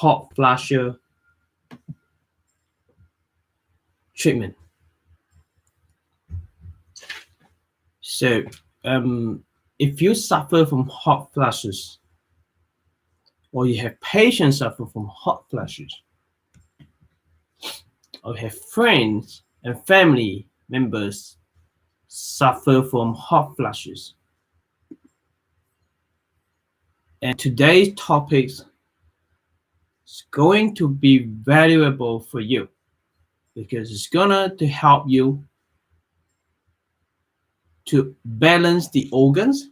hot flasher treatment. So if you suffer from hot flashes, or you have patients suffer from hot flashes, or have friends and family members suffer from hot flashes, and today's topic is going to be valuable for you, because it's gonna to help you to balance the organs,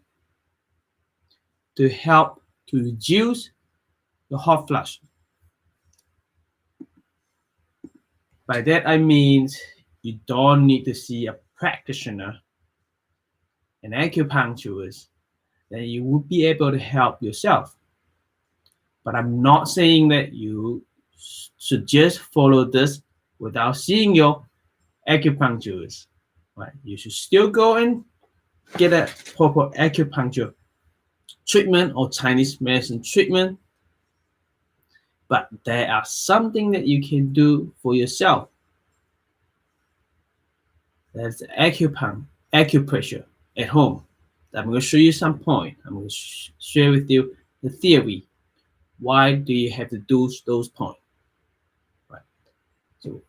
to help to reduce the hot flash. By that I mean you don't need to see a practitioner, an acupuncturist, then you will be able to help yourself. But I'm not saying that you should just follow this without seeing your acupuncturist. Right? You should still go and get a proper acupuncture treatment or Chinese medicine treatment. But there are something that you can do for yourself. That's acupressure at home. I'm going to show you some point. I'm going to share with you the theory. Why do you have to do those points? Right. So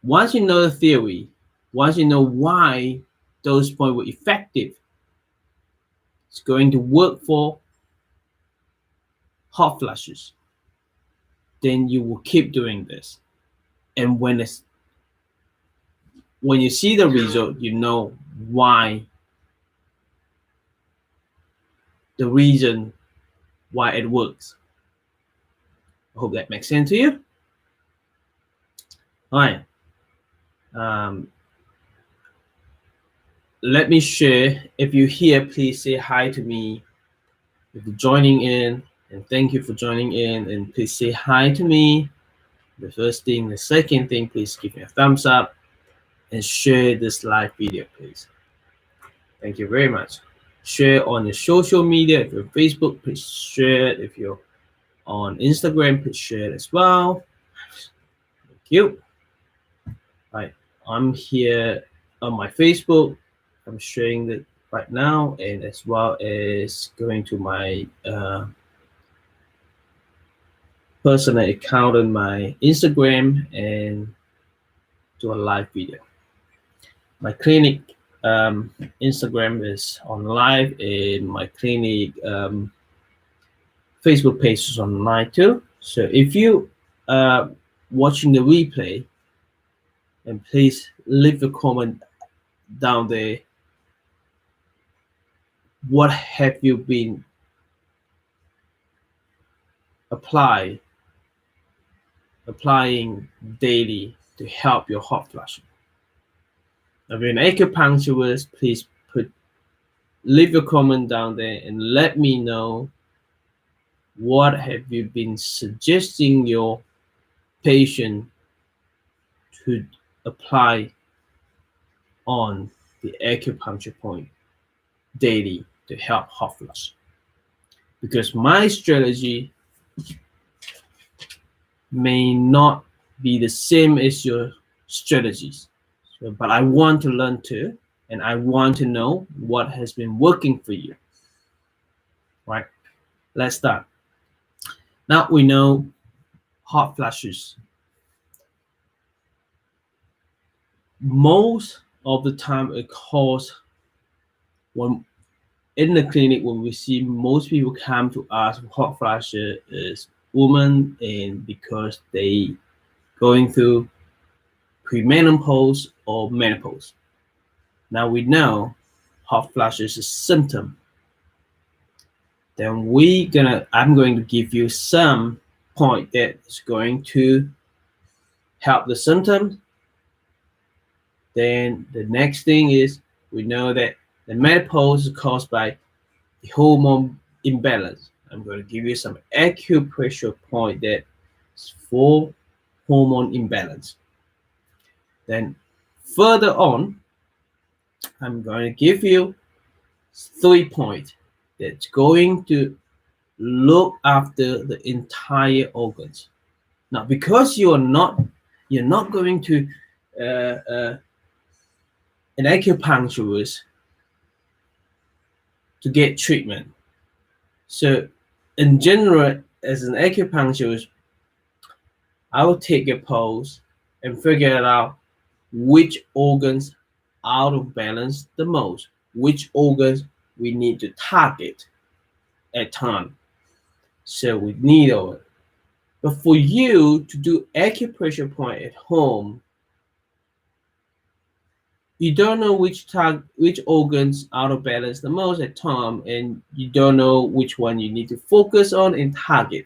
once you know the theory, once you know why those points were effective, it's going to work for hot flashes, then you will keep doing this. And when you see the result, you know why, the reason why it works. I hope that makes sense to you. All right. Let me share. If you're here, please say hi to me. If you're joining in, and thank you for joining in, and please say hi to me. The first thing. The second thing, please give me a thumbs up and share this live video, please. Thank you very much. Share on your social media. If you're on Facebook, please share it. If you're on Instagram, please share it as well. Thank you. All right, I'm here on my Facebook. I'm sharing it right now, and as well as going to my personal account on my Instagram and do a live video. My clinic Instagram is on live, and my clinic Facebook page is online too. So if you watching the replay, and please leave a comment down there. What have you been applying daily to help your hot flush? If you're an acupuncturist, please leave a comment down there and let me know what have you been suggesting your patient to apply on the acupuncture point daily to help hot flush. Because my strategy may not be the same as your strategies, but I want to learn too, and I want to know what has been working for you. Right? Let's start. Now we know hot flashes. Most of the time it causes, when in the clinic, when we see most people come to us with hot flashes is women, and because they going through premenopause or menopause. Now we know hot flashes is a symptom. Then I'm going to give you some point that is going to help the symptoms. Then the next thing is, we know that the menopause is caused by the hormone imbalance. I'm going to give you some acupressure point that is for hormone imbalance. Then further on, I'm going to give you 3 points that's going to look after the entire organs. Now, because you're not going to an acupuncturist to get treatment. So in general, as an acupuncturist, I will take your pulse and figure out which organs out of balance the most, which organs we need to target at time. So we needle it. But for you to do acupressure point at home, you don't know which organs out of balance the most at time, and you don't know which one you need to focus on and target,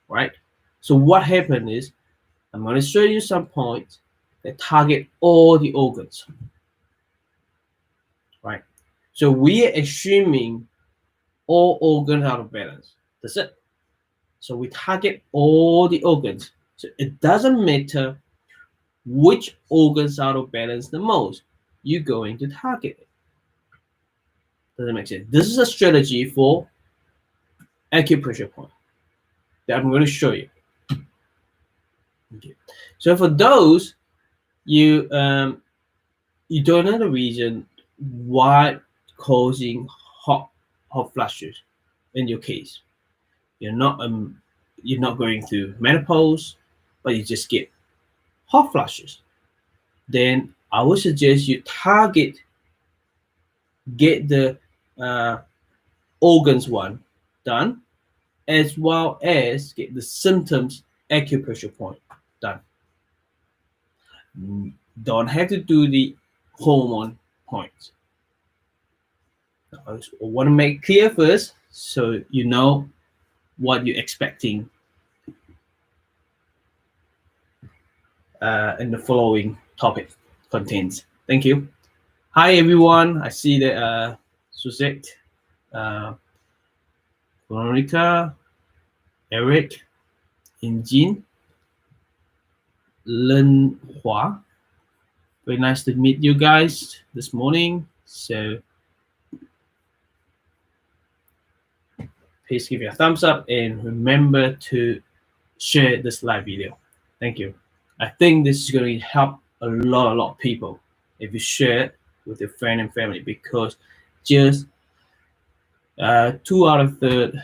right? So what happened is, I'm going to show you some points that target all the organs, right? So we are assuming all organs out of balance. That's it. So we target all the organs. So it doesn't matter which organs out of balance the most, you're going to target it. Does that make sense? This is a strategy for acupressure point that I'm going to show you. Okay. So for those you don't know the reason why causing hot flashes in your case, you're not going through menopause, but you just get hot flashes, then I would suggest you get the organs one done, as well as get the symptoms acupressure point done. Don't have to do the hormone points. I want to make clear first, so you know what you're expecting in the following topic contains. Thank you. Hi everyone. I see that Suzette, Veronica, Eric, Injin, Len Hua. Very nice to meet you guys this morning. So please give me a thumbs up and remember to share this live video. Thank you. I think this is going to help a lot of people if you share it with your friend and family, because just two-thirds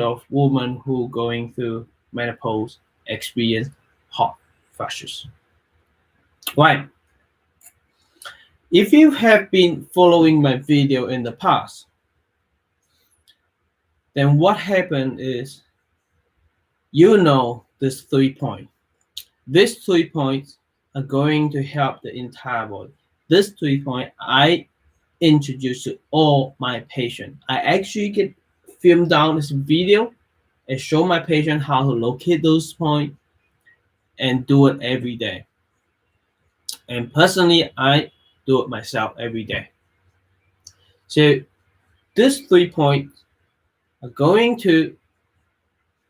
of women who going through menopause experience hot flashes. Right. If you have been following my video in the past, then what happened is, you know, this 3 points. These 3 points are going to help the entire body. This 3 points I introduce to all my patients. I actually get film down this video and show my patient how to locate those points and do it every day. And personally, I do it myself every day. So these 3 points are going to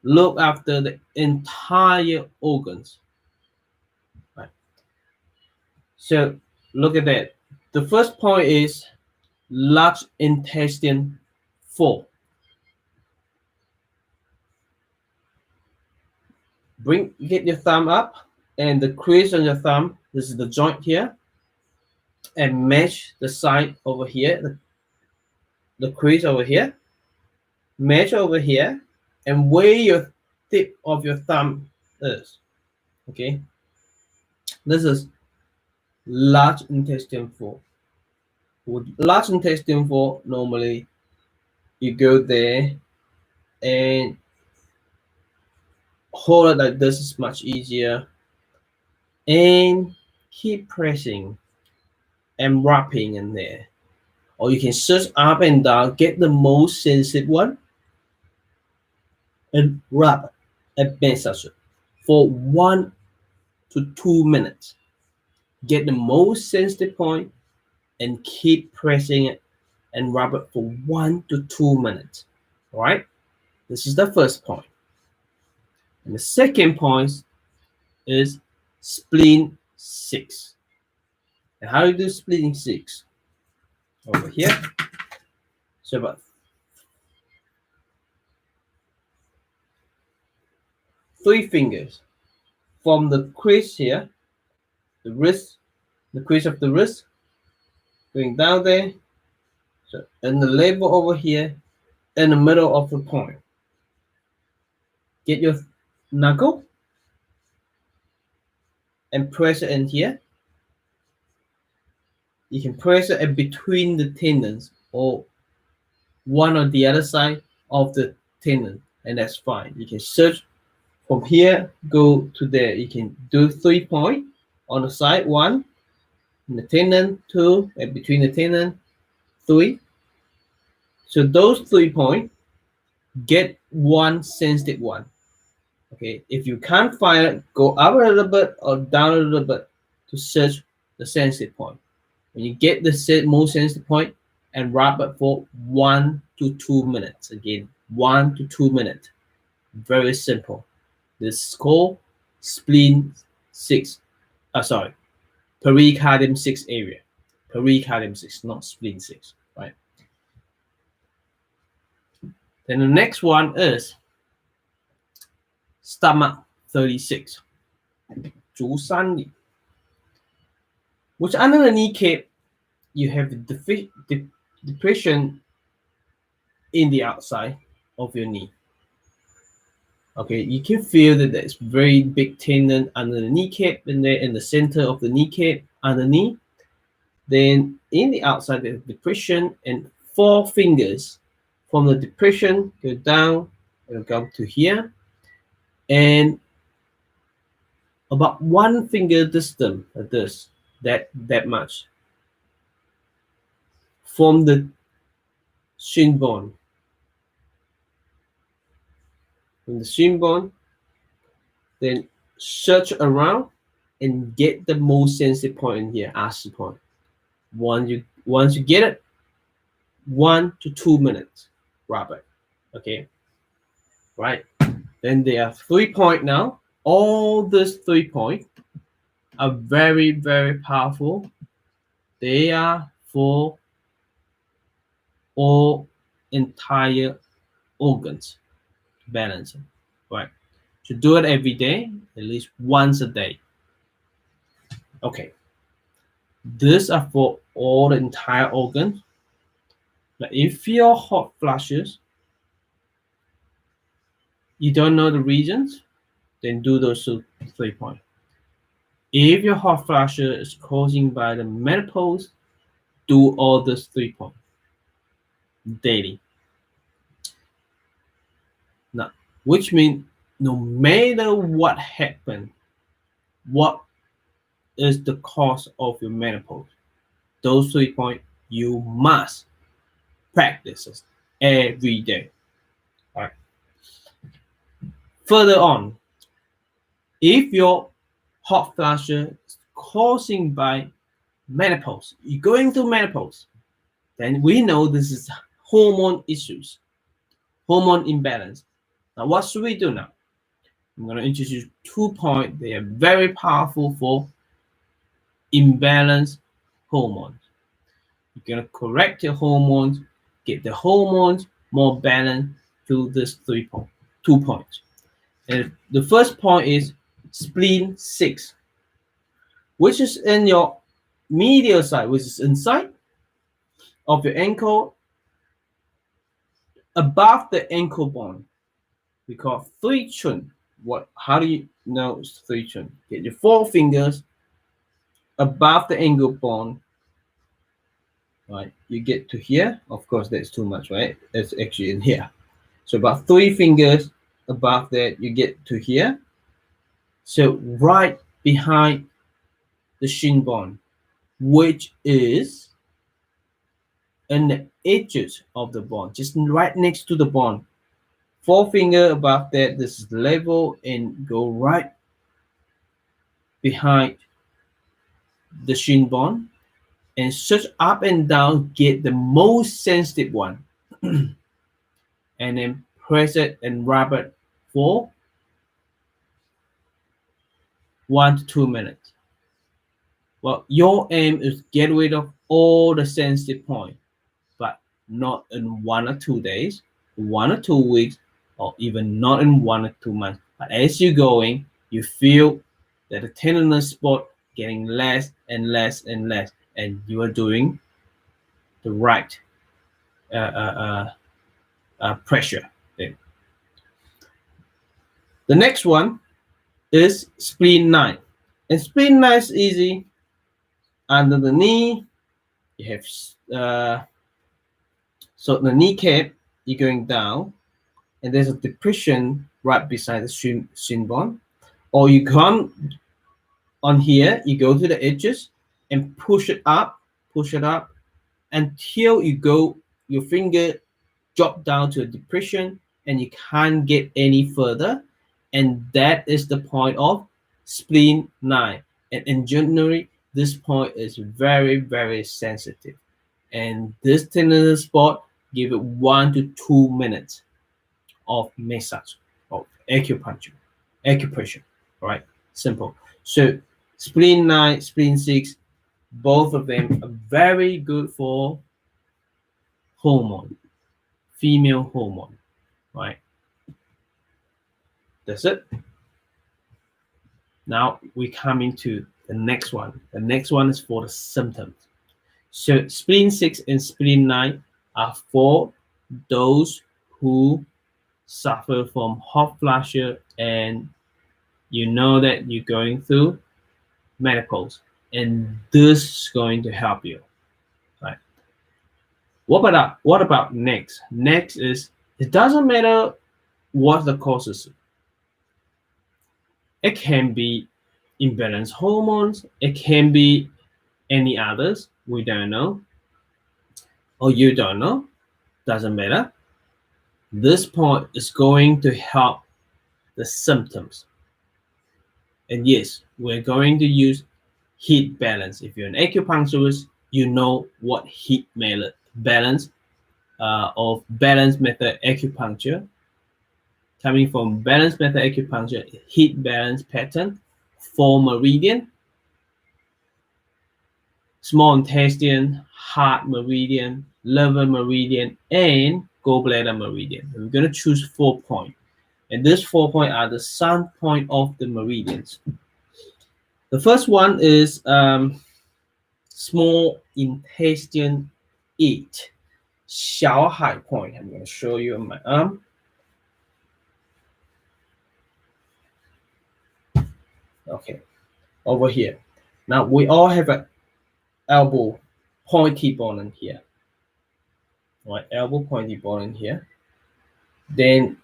look after the entire organs. Right. So look at that. The first point is large intestine 4. Get your thumb up, and the crease on your thumb, this is the joint here, and match the side over here, the crease over here, match over here, and where your tip of your thumb is. Okay, this is large intestine 4. With large intestine 4, normally you go there and hold it like this, is much easier, and keep pressing and wrapping in there. Or you can search up and down, get the most sensitive one, and rub and massage it for 1 to 2 minutes. Get the most sensitive point and keep pressing it and rub it for 1 to 2 minutes. All right, this is the first point. And the second point is spleen 6. And how do you do spleen 6? Over here. So about 3 fingers from the crease here, the wrist, the crease of the wrist, going down there, so in the level over here, in the middle of the point. Get your knuckle and press it in here. You can press it in between the tendons or one or the other side of the tendon, and that's fine. You can search from here, go to there. You can do 3 points on the side, 1 in the tendon, 2, and between the tendon, 3. So those 3 points, get one sensitive one. Okay, if you can't find it, go up a little bit or down a little bit to search the sensitive point. When you get the most sensitive point, and rub it for 1 to 2 minutes. Again, 1 to 2 minutes. Very simple. This is called spleen 6. Pericardium 6 area. Pericardium 6, not spleen 6. Right. Then the next one is stomach 36. 足三里. Which under the kneecap, you have depression in the outside of your knee. Okay, you can feel that there's very big tendon under the kneecap, and there in the center of the kneecap underneath. Then in the outside, there's depression, and 4 fingers from the depression go down and come to here, and about 1 finger distance like this, that much from the shin bone. From the shin bone, then search around and get the most sensitive point in here, acid point. Once you get it, 1 to 2 minutes, rub it. Okay, right. Then there are 3 points now. All these 3 points are very, very powerful. They are for all entire organs balancing, right? So do it every day, at least once a day. Okay, these are for all the entire organs. But if your hot flushes, you don't know the reasons, then do those 3 points. If your hot flusher is causing by the menopause, do all those 3 points daily. Now, which means no matter what happened, what is the cause of your menopause, those 3 points you must practice every day. All right. Further on, if your hot flusher is causing by menopause, you're going through menopause, then we know this is hormone issues, hormone imbalance. Now, what should we do now? I'm going to introduce 2 points. They are very powerful for imbalanced hormones. You're going to correct your hormones, get the hormones more balanced through this 2 points. And the first point is spleen 6, which is in your medial side, which is inside of your ankle, above the ankle bone. We call 3 chun. How do you know it's 3 chun? Get your 4 fingers above the ankle bone. Right, you get to here. Of course, that's too much, right? It's actually in here. So about 3 fingers above that, you get to here. So right behind the shin bone, which is in the edges of the bone, just right next to the bone. 4 finger above that, this is level, and go right behind the shin bone and search up and down, get the most sensitive one, and then press it and rub it for 1 to 2 minutes. Well, your aim is get rid of all the sensitive points, but not in 1 or 2 days, 1 or 2 weeks, or even not in 1 or 2 months. But as you're going, you feel that the tenderness spot getting less and less and less, and you are doing the right pressure thing. The next one is spleen 9. And spleen 9 is easy. Under the knee, you have so the kneecap, you're going down, and there's a depression right beside the shin bone. Or you come on here, you go to the edges and push it up until you go, your finger drop down to a depression and you can't get any further. And that is the point of spleen 9. And in January, this point is very, very sensitive. And this tenderness spot, give it 1 to 2 minutes of massage, of acupressure, right? Simple. So spleen 9, spleen 6, both of them are very good for hormone, female hormone, right? That's it. Now we come into the next one. The next one is for the symptoms. So spleen 6 and spleen 9 are for those who suffer from hot flashes, and you know that you're going through menopause, and this is going to help you, right? What about next? Next is, it doesn't matter what the cause is. It can be imbalanced hormones, it can be any others, we don't know, or you don't know, doesn't matter. This point is going to help the symptoms. And yes, we're going to use heat balance. If you're an acupuncturist, you know what heat balance of balance method acupuncture. Coming from balance method acupuncture, heat balance pattern, 4 meridian, small intestine, heart meridian, liver meridian, and gallbladder meridian. And we're going to choose 4 points. And these 4 points are the sun point of the meridians. The first one is small intestine 8, 小海 point. I'm going to show you on my arm. Okay, over here. Now we all have an elbow pointy bone in here. Right, elbow pointy bone in here. Then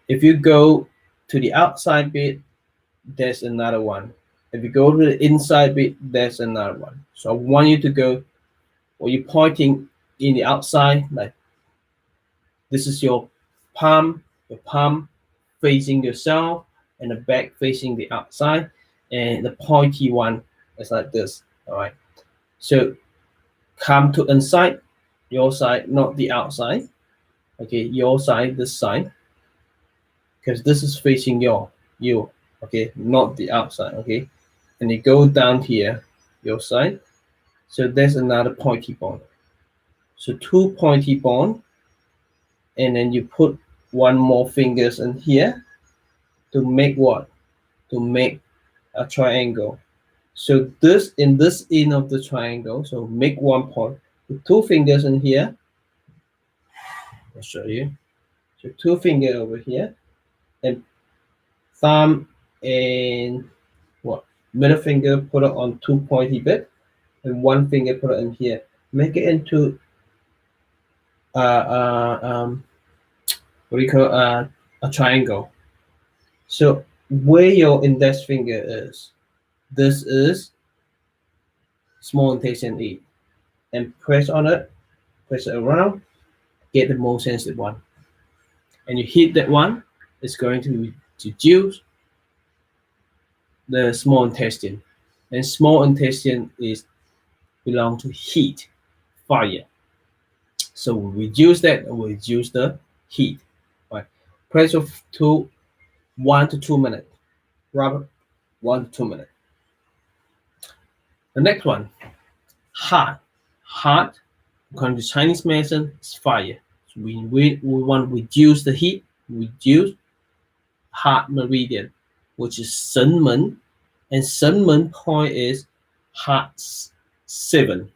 if you go to the outside bit, there's another one. If you go to the inside bit, there's another one. So I want you to go, or you're pointing in the outside, like this is your palm facing yourself, and the back facing the outside, and the pointy one is like this. All right. So come to inside, your side, not the outside. Okay, your side, this side, because this is facing you. Okay, not the outside. Okay, and you go down here, your side. So there's another pointy bone. So 2 pointy bone, and then you put 1 more fingers in here to make what? To make a triangle. So this in this end of the triangle, so make 1 point. Put 2 fingers in here. I'll show you. So 2 fingers over here, and thumb and what? Middle finger put it on 2 pointy bit, and 1 finger put it in here. Make it into what do you call a triangle. So where your index finger is, this is small intestine 8, and press on it, press it around, get the most sensitive one, and you hit that one. It's going to reduce the small intestine, and small intestine is belong to heat, fire. So we reduce that, and we reduce the heat. Right, press of 1 to 2 minutes. Rubber, 1 to 2 minutes. The next one, heart. Heart, according to Chinese medicine, is fire. So we want to reduce the heat, reduce heart meridian, which is Szenan, and Szenan point is heart 7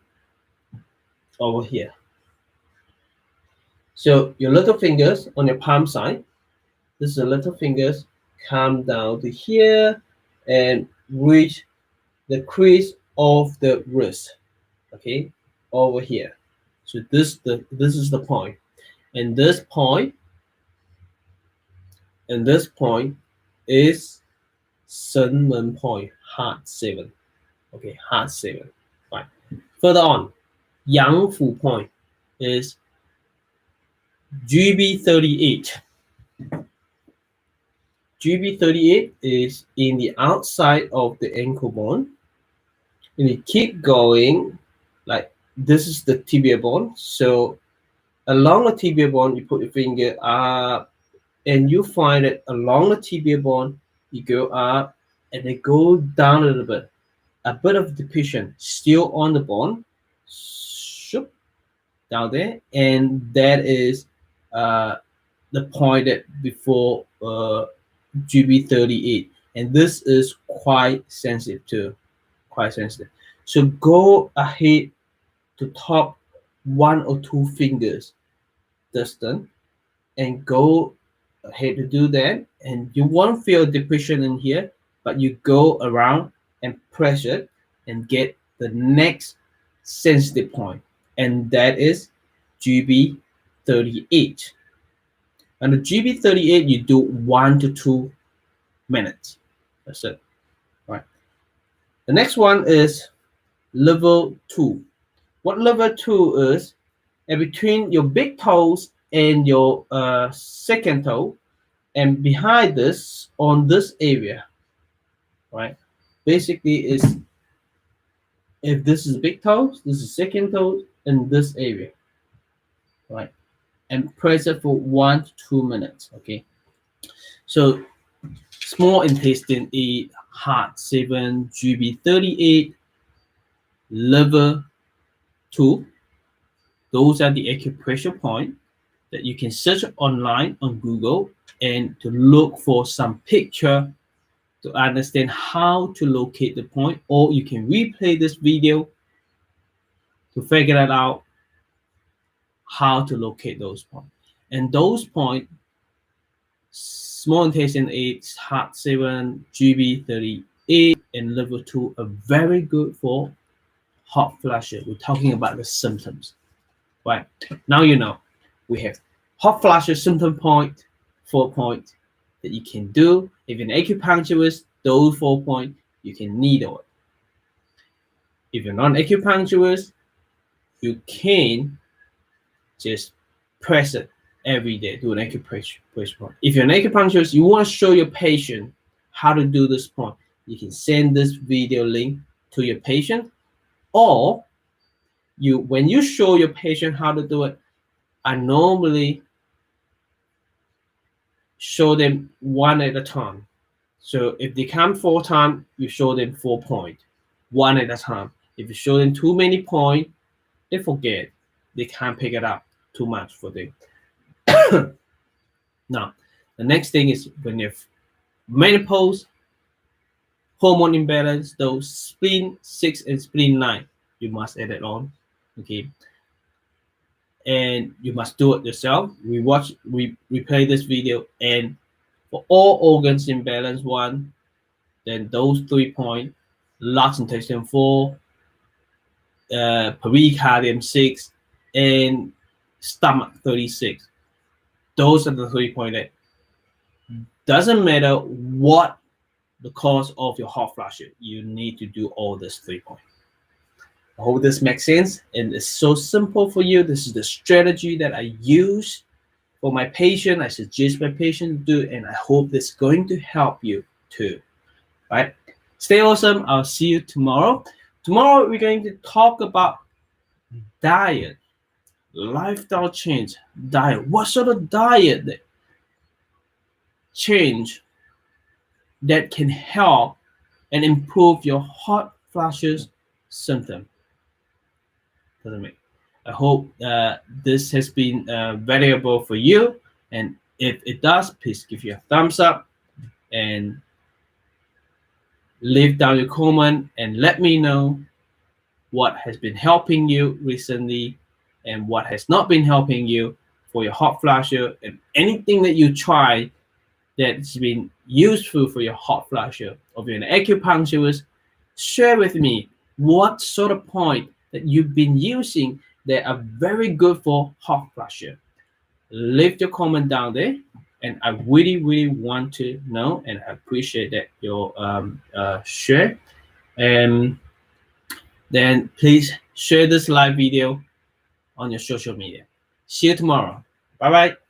over here. So your little fingers on your palm side, this is the little fingers, come down to here and reach the crease of the wrist, okay, over here. So this is the point, and this point is Szenan point, heart 7, okay, heart 7. Right. Further on, Yang Fu point is GB38. GB38 is in the outside of the ankle bone, and you keep going, like this is the tibia bone. So along the tibia bone, you put your finger up, and you find that along the tibia bone, you go up, and they go down a bit of depression still on the bone, down there, and that is the point that before GB38, and this is quite sensitive too, quite sensitive. So go ahead to top 1 or 2 fingers distance and go ahead to do that, and you won't feel depression in here, but you go around and press it and get the next sensitive point, and that is GB38. And the GB38, you do 1 to 2 minutes. That's it. Right. The next one is level 2. What level 2 is, and between your big toes and your second toe, and behind this, on this area, right? Basically, is if this is big toes, this is second toe, in this area, right? And press it for 1 to 2 minutes. Okay. So small intestine 8, heart 7, GB38, liver 2. Those are the acupressure points that you can search online on Google and to look for some picture to understand how to locate the point, or you can replay this video to figure that out how to locate those points. And those points, small intestine 8, heart 7, GB38, and liver 2 are very good for hot flushes. We're talking about the symptoms. Right, now you know we have hot flushes symptom point, 4 points that you can do. If you're an acupuncturist, those 4 points you can needle it. If you're not an acupuncturist, you can just press it every day, do an acupressure point. If you're an acupuncturist, you want to show your patient how to do this point, you can send this video link to your patient, or when you show your patient how to do it, I normally show them 1 at a time. So if they come 4 times, you show them 4 points, 1 at a time. If you show them too many points, they forget. They can't pick it up too much for them. Now, the next thing is when you have menopause, hormone imbalance, those spleen 6 and spleen 9, you must add it on. Okay. And you must do it yourself. We play this video, and for all organs imbalance 1, then those 3 points, large intestine 4, pericardium 6, and stomach 36. Those are the 3 points that doesn't matter what the cause of your hot flash, you need to do all these 3 points. I hope this makes sense, and it's so simple for you. This is the strategy that I use for my patient. I suggest my patient to do, and I hope this is going to help you too. Right? Stay awesome. I'll see you tomorrow. Tomorrow we're going to talk about diet, lifestyle change, diet. What sort of diet change that can help and improve your hot flashes symptom? I hope this has been valuable for you, and if it does, please give you a thumbs up, and leave down your comment and let me know what has been helping you recently and what has not been helping you for your hot flasher, and anything that you try that's been useful for your hot flasher. Or if you're an acupuncturist, share with me what sort of point that you've been using that are very good for hot flasher. Leave your comment down there, and I really want to know, and I appreciate that your share. And then please share this live video on your social media. See you tomorrow. Bye bye.